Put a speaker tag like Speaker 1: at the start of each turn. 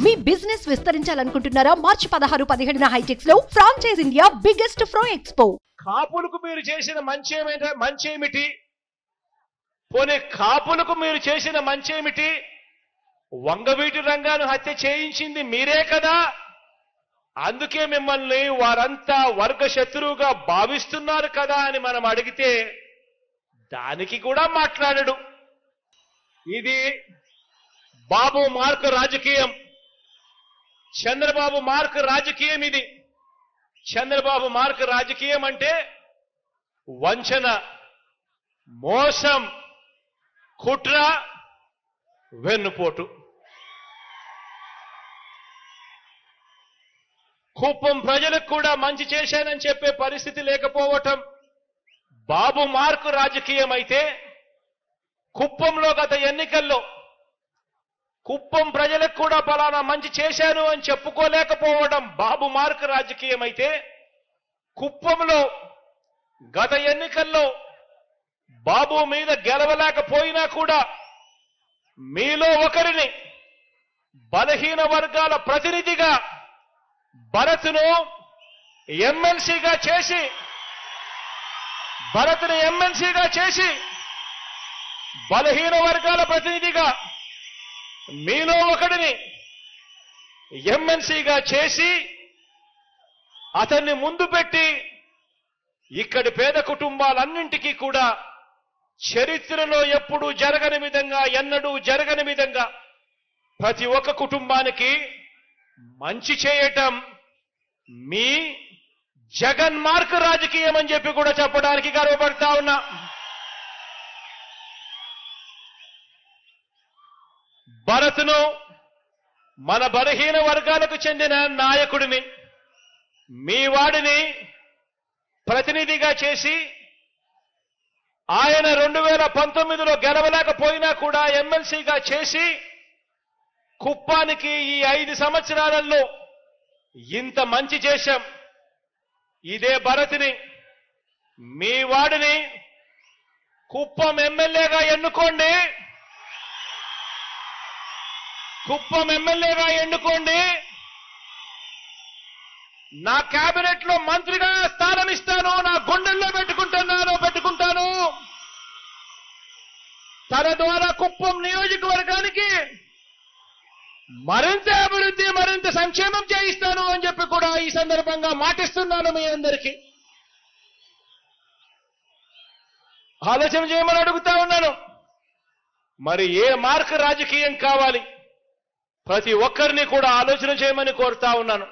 Speaker 1: మీ business విస్తరించాలనుకుంటున్నారా? మార్చి 16, 17న హైటెక్స్ లో franchise India biggest ఫ్రో expo.
Speaker 2: కాపులకు మీరు చేసిన మంచేమిటి? పోనీ కాపులకు మీరు చేసిన మంచేమిటి? వంగవీటి రంగాను హత్య చేయించింది మీరే కదా. అందుకే మిమ్మల్ని వారంతా వర్గ శత్రువుగా భావిస్తున్నారు కదా అని మనం అడిగితే దానికి కూడా మాట్లాడడు. ఇది బాబు మార్క్ రాజకీయం, చంద్రబాబు మార్క్ రాజకీయం. ఇది చంద్రబాబు మార్క్ రాజకీయం అంటే వంచన, మోసం, కుట్ర, వెన్నుపోటు. కుప్పం ప్రజలకు కూడా మంచి చేశానని చెప్పే పరిస్థితి లేకపోవటం బాబు మార్కు రాజకీయం అయితే, కుప్పంలో గత ఎన్నికల్లో కుప్పం ప్రజలకు కూడా పలానా మంచి చేశాను అని చెప్పుకోలేకపోవడం బాబు మార్కు రాజకీయం అయితే, కుప్పంలో గత ఎన్నికల్లో బాబు మీద గెలవలేకపోయినా కూడా మీలో ఒకరిని బలహీన వర్గాల ప్రతినిధిగా భరత్ను ఎమ్మెల్సీగా చేసి బలహీన వర్గాల ప్రతినిధిగా మీలో ఒకడిని ఎమ్మెల్సీగా చేసి అతన్ని ముందు పెట్టి ఇక్కడి పేద కుటుంబాలన్నింటికీ కూడా చరిత్రలో ఎప్పుడూ జరగని విధంగా, ఎన్నడూ జరగని విధంగా ప్రతి ఒక్క కుటుంబానికి మంచి చేయటం మీ జగన్ మార్క్ రాజకీయం అని చెప్పి కూడా చెప్పడానికి గర్వపడతా ఉన్నా. భరత్ను మన బలహీన వర్గాలకు చెందిన నాయకుడిని, మీ వాడిని ప్రతినిధిగా చేసి ఆయన 2019లో గెలవలేకపోయినా కూడా ఎమ్మెల్సీగా చేసి కుప్పానికి ఈ 5 సంవత్సరాలలో ఇంత మంచి చేశాం. ఇదే భరత్ని, మీ వాడిని కుప్పం ఎమ్మెల్యేగా ఎన్నుకోండి. నా కేబినెట్ లో మంత్రిగా స్థానం ఇస్తాను, నా గుండెల్లో పెట్టుకుంటాను. తన ద్వారా కుప్పం నియోజకవర్గానికి మరింత అభివృద్ధి, మరింత సంక్షేమం చేయిస్తాను అని చెప్పి కూడా ఈ సందర్భంగా మాటిస్తున్నాను మీ అందరికీ. ఆలోచన చేయమని అడుగుతా ఉన్నాను. మరి ఏ మార్క్ రాజకీయం కావాలి? ప్రతి ఒక్కరిని కూడా ఆలోచన చేయమని కోరుతా ఉన్నాను.